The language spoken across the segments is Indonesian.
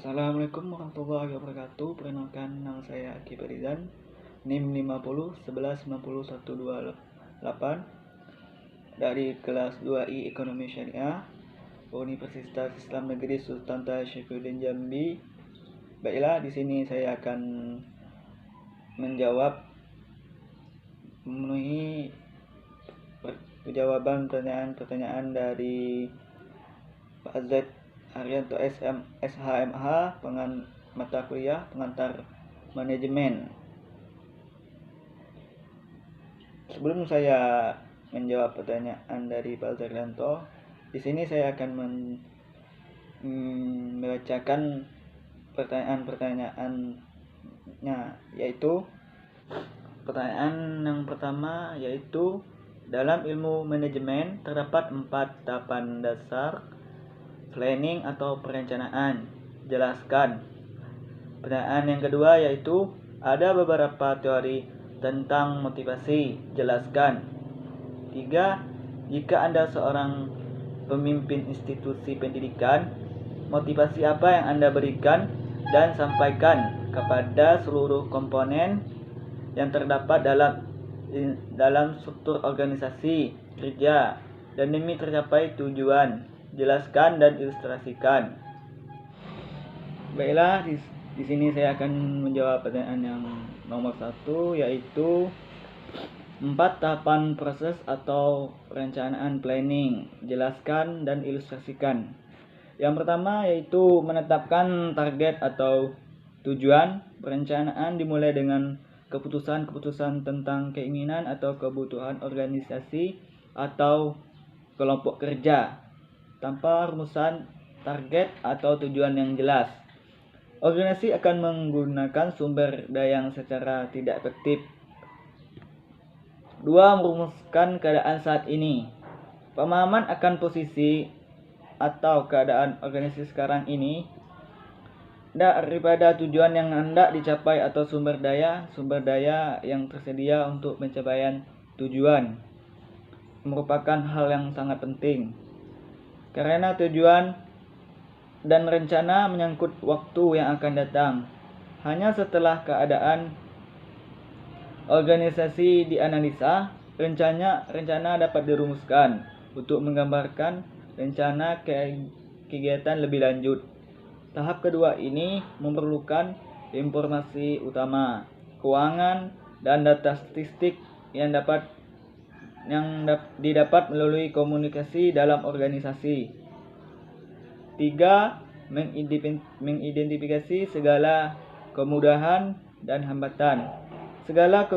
Assalamualaikum warahmatullahi wabarakatuh. Perkenalkan, nama saya Aki Perizan, NIM 50 11 90 128 dari kelas 2I Ekonomi Syariah Universitas Islam Negeri Sultan Tasyikuddin Jambi. Baiklah, di sini saya akan memenuhi jawaban pertanyaan dari Pak Z Haryanto SHMH, mata kuliah pengantar manajemen. Sebelum saya menjawab pertanyaan dari Pak Haryanto, di sini saya akan membacakan pertanyaan-pertanyaannya, yaitu pertanyaan yang pertama, yaitu dalam ilmu manajemen terdapat 4 tahapan dasar planning atau perencanaan. Jelaskan. Pertanyaan yang kedua yaitu ada beberapa teori tentang motivasi. Jelaskan. 3. Jika Anda seorang pemimpin institusi pendidikan, motivasi apa yang Anda berikan dan sampaikan kepada seluruh komponen yang terdapat dalam struktur organisasi kerja dan demi tercapai tujuan. Jelaskan dan ilustrasikan. Baiklah, di sini saya akan menjawab pertanyaan yang nomor 1, yaitu 4 tahapan proses atau perencanaan planning. Jelaskan dan ilustrasikan. Yang pertama yaitu menetapkan target atau tujuan. Perencanaan dimulai dengan keputusan-keputusan tentang keinginan atau kebutuhan organisasi atau kelompok kerja tanpa rumusan target atau tujuan yang jelas. Organisasi akan menggunakan sumber daya yang secara tidak efektif. 2. Merumuskan keadaan saat ini. Pemahaman akan posisi atau keadaan organisasi sekarang ini daripada tujuan yang hendak dicapai atau sumber daya yang tersedia untuk pencapaian tujuan merupakan hal yang sangat penting. Karena tujuan dan rencana menyangkut waktu yang akan datang. Hanya setelah keadaan organisasi dianalisa, rencana dapat dirumuskan untuk menggambarkan rencana kegiatan lebih lanjut. Tahap kedua ini memerlukan informasi utama, keuangan, dan data statistik yang didapat melalui komunikasi dalam organisasi. 3. Mengidentifikasi segala kemudahan dan hambatan, segala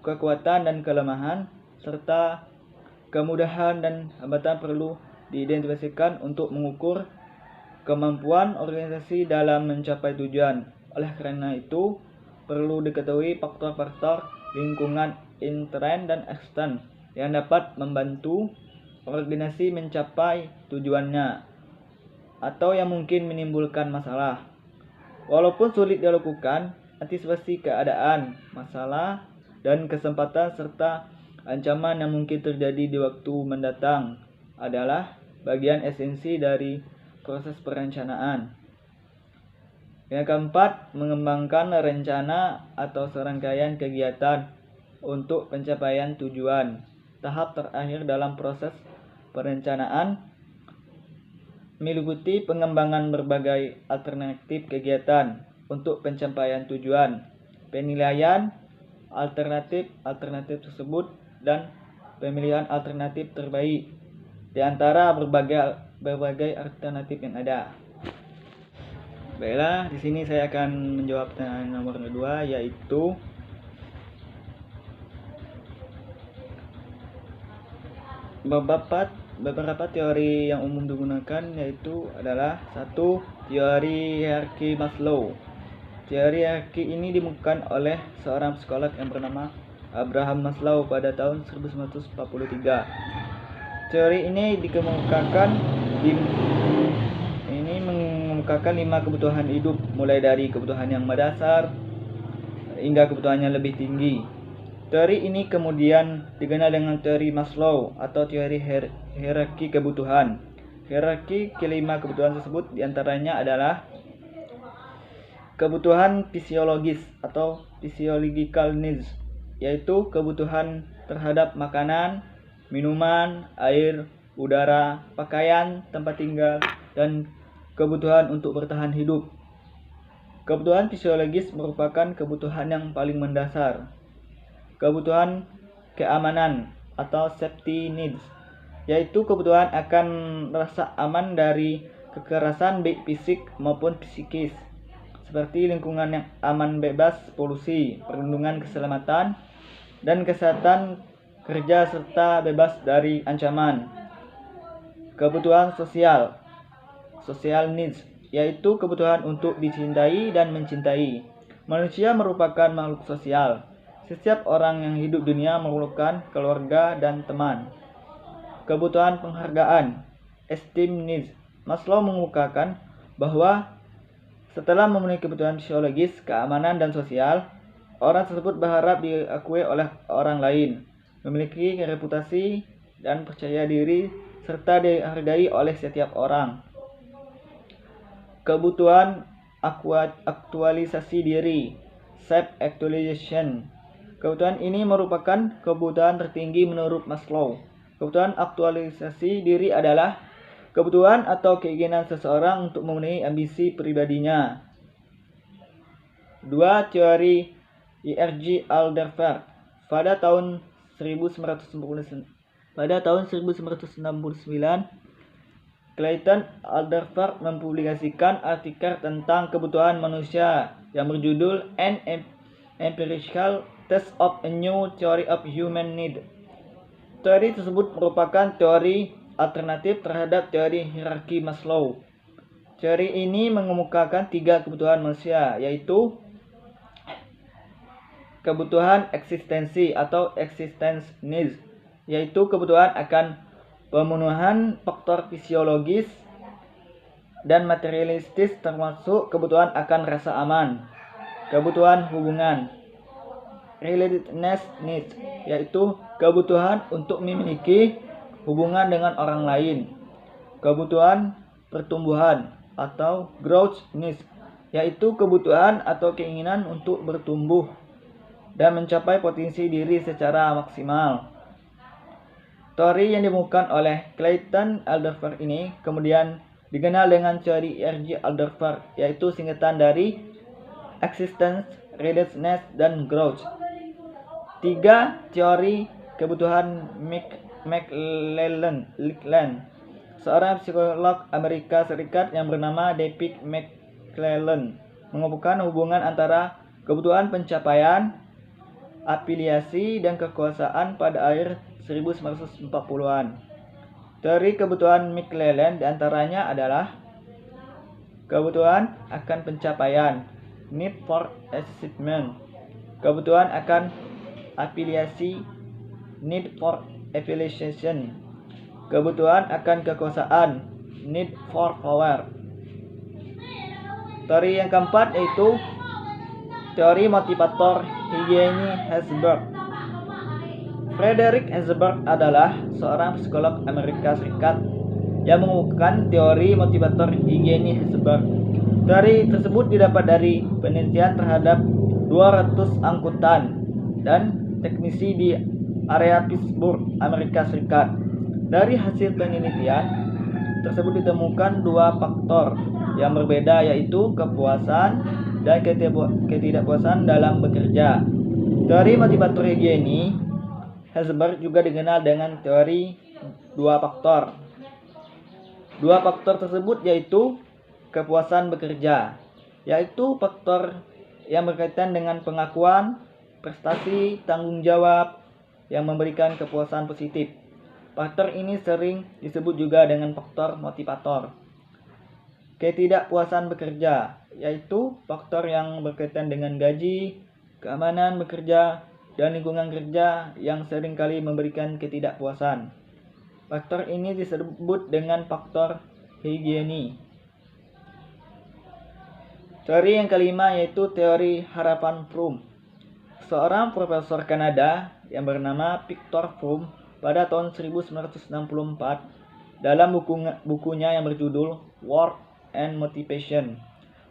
kekuatan dan kelemahan, serta kemudahan dan hambatan perlu diidentifikasikan untuk mengukur kemampuan organisasi dalam mencapai tujuan. Oleh karena itu, perlu diketahui faktor-faktor lingkungan intern dan ekstern yang dapat membantu organisasi mencapai tujuannya atau yang mungkin menimbulkan masalah. Walaupun sulit dilakukan, antisipasi keadaan, masalah, dan kesempatan serta ancaman yang mungkin terjadi di waktu mendatang adalah bagian esensi dari proses perencanaan. Yang keempat, mengembangkan rencana atau serangkaian kegiatan untuk pencapaian tujuan. Tahap terakhir dalam proses perencanaan meliputi pengembangan berbagai alternatif kegiatan untuk pencapaian tujuan, penilaian alternatif tersebut, dan pemilihan alternatif terbaik di antara berbagai alternatif yang ada. Baiklah, di sini saya akan menjawab pertanyaan nomor 2, yaitu beberapa teori yang umum digunakan, yaitu adalah 1. Teori hierarki Maslow. Teori hierarki ini ditemukan oleh seorang psikolog yang bernama Abraham Maslow pada tahun 1943. Teori ini mengemukakan 5 kebutuhan hidup, mulai dari kebutuhan yang mendasar hingga kebutuhan yang lebih tinggi. Teori ini kemudian dikenal dengan teori Maslow atau teori hierarki kebutuhan. Hierarki kelima kebutuhan tersebut diantaranya adalah Kebutuhan fisiologis atau physiological needs, yaitu kebutuhan terhadap makanan, minuman, air, udara, pakaian, tempat tinggal, dan kebutuhan untuk bertahan hidup. Kebutuhan fisiologis merupakan kebutuhan yang paling mendasar. Kebutuhan keamanan atau safety needs, yaitu kebutuhan akan rasa aman dari kekerasan baik fisik maupun psikis, seperti lingkungan yang aman bebas polusi, perlindungan keselamatan dan kesehatan kerja serta bebas dari ancaman. Kebutuhan sosial, social needs, yaitu kebutuhan untuk dicintai dan mencintai. Manusia merupakan makhluk sosial. Setiap orang yang hidup dunia memerlukan keluarga dan teman. Kebutuhan penghargaan, esteem needs. Maslow mengemukakan bahwa setelah memenuhi kebutuhan fisiologis, keamanan, dan sosial, orang tersebut berharap diakui oleh orang lain, memiliki reputasi dan percaya diri, serta dihargai oleh setiap orang. Kebutuhan aktualisasi diri, self-actualization. Kebutuhan ini merupakan kebutuhan tertinggi menurut Maslow. Kebutuhan aktualisasi diri adalah kebutuhan atau keinginan seseorang untuk memenuhi ambisi pribadinya. 2. Teori E.R.G. Alderfer pada tahun 1969, Clayton Alderfer mempublikasikan artikel tentang kebutuhan manusia yang berjudul An Empirical Test of a New Theory of Human Need. Teori tersebut merupakan teori alternatif terhadap teori hierarki Maslow. Teori ini mengemukakan 3 kebutuhan manusia, yaitu kebutuhan eksistensi atau existence needs, yaitu kebutuhan akan pemenuhan faktor fisiologis dan materialistis, termasuk kebutuhan akan rasa aman. Kebutuhan hubungan, relatedness needs, yaitu kebutuhan untuk memiliki hubungan dengan orang lain. Kebutuhan pertumbuhan atau growth needs, yaitu kebutuhan atau keinginan untuk bertumbuh dan mencapai potensi diri secara maksimal. Teori yang ditemukan oleh Clayton Alderfer ini kemudian dikenal dengan teori E.R.G. Alderfer, yaitu singkatan dari existence, relatedness, dan growth. 3. Teori kebutuhan McClelland, seorang psikolog Amerika Serikat yang bernama David McClelland, menghubungkan hubungan antara kebutuhan pencapaian, afiliasi, dan kekuasaan pada akhir 1940-an. Teori kebutuhan McClelland diantaranya adalah kebutuhan akan pencapaian, need for achievement, kebutuhan akan afiliasi, need for affiliation, kebutuhan akan kekuasaan, need for power. Teori yang keempat yaitu teori motivator Eugene Hesberg. Frederick Hesberg adalah seorang psikolog Amerika Serikat yang mengemukakan teori motivator Eugene Hesberg. Teori tersebut didapat dari penelitian terhadap 200 angkutan dan teknisi di area Pittsburgh, Amerika Serikat. Dari hasil penelitian tersebut ditemukan 2 faktor yang berbeda, yaitu kepuasan dan ketidakpuasan dalam bekerja. Teori motivator Eugene Hesberg juga dikenal dengan teori 2 faktor. 2 faktor tersebut yaitu kepuasan bekerja, yaitu faktor yang berkaitan dengan pengakuan, prestasi, tanggung jawab yang memberikan kepuasan positif. Faktor ini sering disebut juga dengan faktor motivator. Ketidakpuasan bekerja, yaitu faktor yang berkaitan dengan gaji, keamanan bekerja, dan lingkungan kerja yang seringkali memberikan ketidakpuasan. Faktor ini disebut dengan faktor Eugene. Teori yang kelima yaitu teori harapan Fromm. Seorang profesor Kanada yang bernama Victor Fromm pada tahun 1964 dalam bukunya yang berjudul Work and Motivation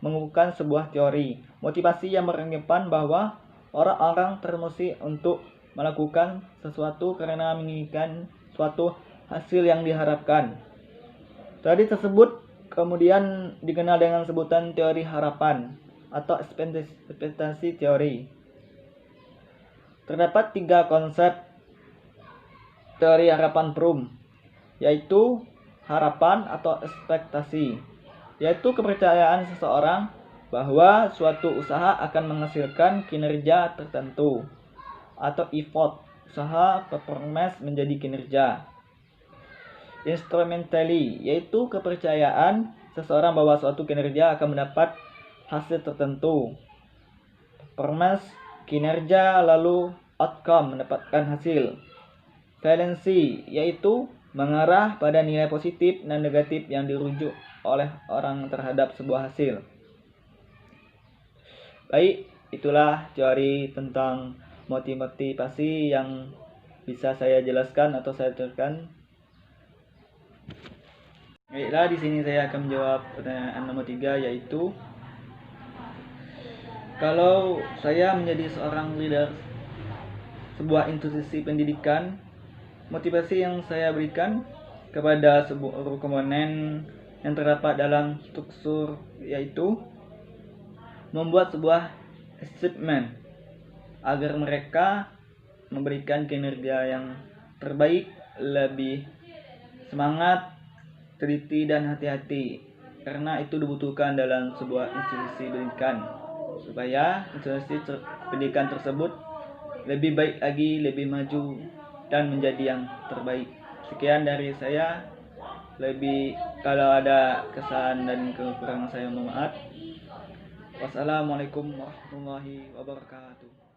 mengukuhkan sebuah teori. Motivasi yang beranggapan bahwa orang-orang termotivasi untuk melakukan sesuatu karena menginginkan suatu hasil yang diharapkan. Teori tersebut kemudian dikenal dengan sebutan teori harapan atau ekspektasi teori. Terdapat 3 konsep teori harapan Fromm, yaitu harapan atau ekspektasi, yaitu kepercayaan seseorang bahwa suatu usaha akan menghasilkan kinerja tertentu, atau effort, usaha performance menjadi kinerja. Instrumentally, yaitu kepercayaan seseorang bahwa suatu kinerja akan mendapat hasil tertentu. Performance, kinerja, lalu outcome, mendapatkan hasil. Valency, yaitu mengarah pada nilai positif dan negatif yang dirujuk oleh orang terhadap sebuah hasil. Baik, itulah teori tentang motivasi yang bisa saya jelaskan atau saya terangkan. Baiklah, di sini saya akan menjawab pertanyaan nomor 3, yaitu kalau saya menjadi seorang leader sebuah institusi pendidikan, motivasi yang saya berikan kepada sebuah komponen yang terdapat dalam struktur yaitu membuat sebuah achievement agar mereka memberikan kinerja yang terbaik, lebih semangat, teliti dan hati-hati, karena itu dibutuhkan dalam sebuah institusi pendidikan supaya institusi pendidikan tersebut lebih baik lagi, lebih maju dan menjadi yang terbaik. Sekian dari saya. Kalau ada kesalahan dan kekurangan saya mohon maaf. Wassalamualaikum warahmatullahi wabarakatuh.